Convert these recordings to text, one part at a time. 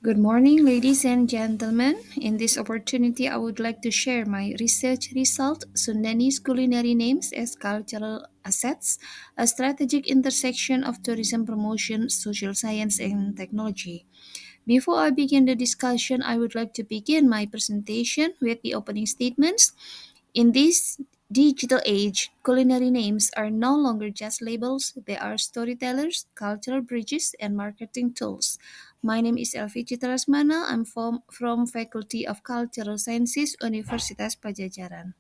Good morning, ladies and gentlemen. In this opportunity, I would like to share my research result, Sundanese culinary names as cultural assets, a strategic intersection of tourism promotion, social science, and technology. Before I begin the discussion, I would like to begin my presentation with the opening statements. In this digital age, culinary names are no longer just labels, they are storytellers, cultural bridges, and marketing tools. My name is Elvi Citraresmana. I'm from Faculty of Cultural Sciences, Universitas Padjadjaran.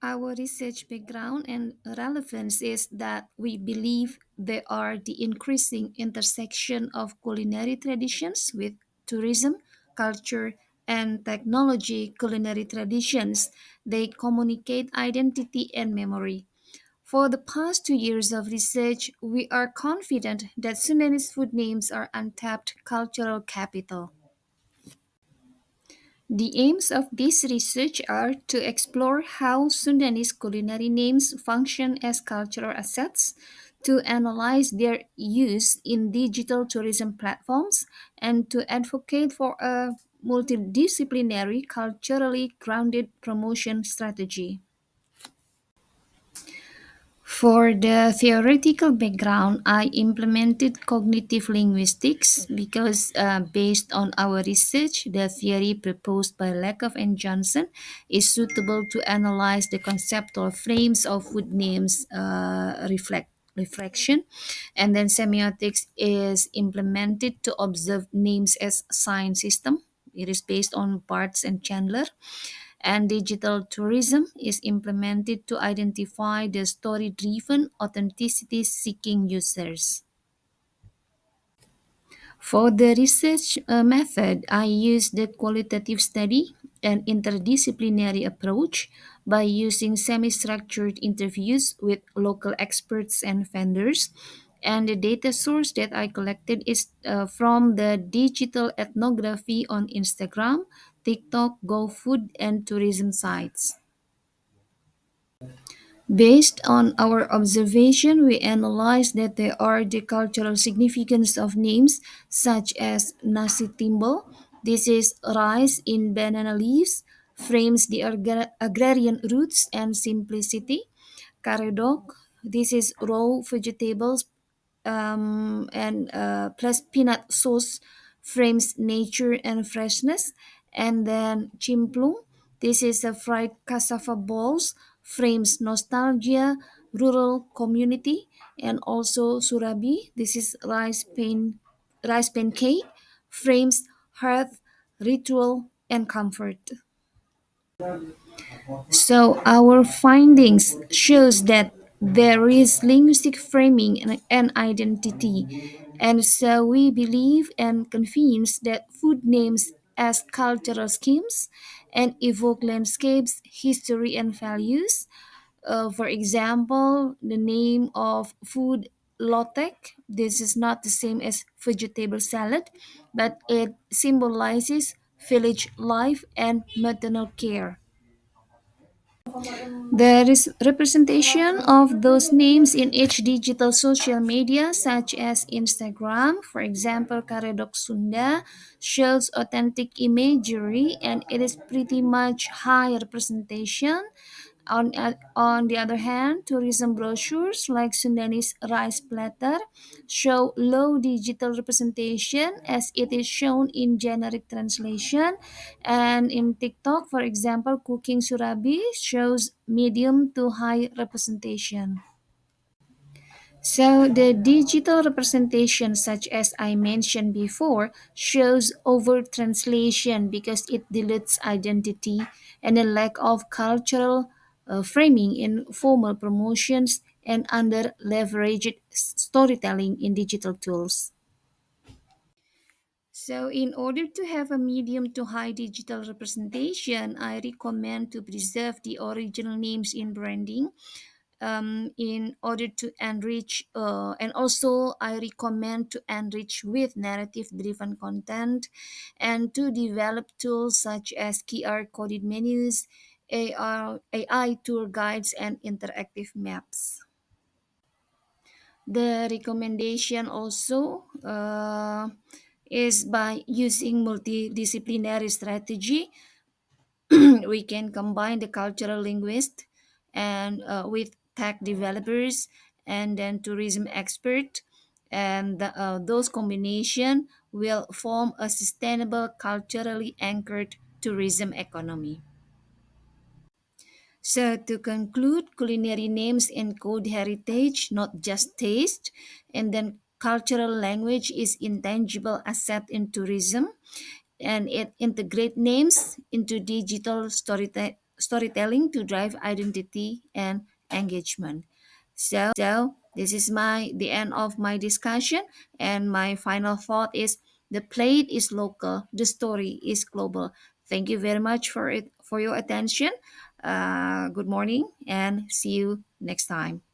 Our research background and relevance is that we believe they are the increasing intersection of culinary traditions with tourism, culture, and technology. Culinary traditions, they communicate identity and memory. For the past 2 years of research, we are confident that Sundanese food names are untapped cultural capital. The aims of this research are to explore how Sundanese culinary names function as cultural assets, to analyze their use in digital tourism platforms, and to advocate for a multidisciplinary, culturally grounded promotion strategy. For the theoretical background, I implemented cognitive linguistics because, based on our research, the theory proposed by Lakoff and Johnson is suitable to analyze the conceptual frames of food names reflection. And then semiotics is implemented to observe names as sign system. It is based on Bartz and Chandler, and digital tourism is implemented to identify the story driven, authenticity seeking users. For the research method, I use the qualitative study and interdisciplinary approach by using semi structured interviews with local experts and vendors. And the data source that I collected is from the digital ethnography on Instagram, TikTok, GoFood, and tourism sites. Based on our observation, we analyzed that there are the cultural significance of names such as nasi timbel. This is rice in banana leaves, frames the agrarian roots and simplicity. Karedok, this is raw vegetables and plus peanut sauce frames nature and freshness. And then chimplung, this is a fried cassava balls, frames nostalgia, rural community. And also surabi, this is rice pancake, frames hearth, ritual, and comfort. So our findings shows that there is linguistic framing and identity. And so we believe and convinced that food names as cultural schemes and evoke landscapes, history, and values. For example, the name of food lotek. This is not the same as vegetable salad, but it symbolizes village life and maternal care. There is representation of those names in each digital social media, such as Instagram. For example, Karedok Sunda shows authentic imagery and it is pretty much high representation. On the other hand, tourism brochures like Sundanese rice platter show low digital representation as it is shown in generic translation. And in TikTok, for example, cooking surabi shows medium to high representation. So the digital representation, such as I mentioned before, shows over translation because it dilutes identity and a lack of cultural framing in formal promotions and under leveraged storytelling in digital tools. So, in order to have a medium to high digital representation, I recommend to preserve the original names in branding in order to enrich, and also I recommend to enrich with narrative driven content and to develop tools such as QR coded menus, AI tour guides, and interactive maps. The recommendation also is by using multidisciplinary strategy, we can combine the cultural linguist and with tech developers and then tourism expert, and those combination will form a sustainable culturally anchored tourism economy. So, to conclude, culinary names encode heritage, not just taste, and then cultural language is intangible asset in tourism, and it integrate names into digital storytelling to drive identity and engagement. So this is my the end of my discussion, and my final thought is the plate is local, the story is global. Thank you very much for your attention. Good morning and see you next time.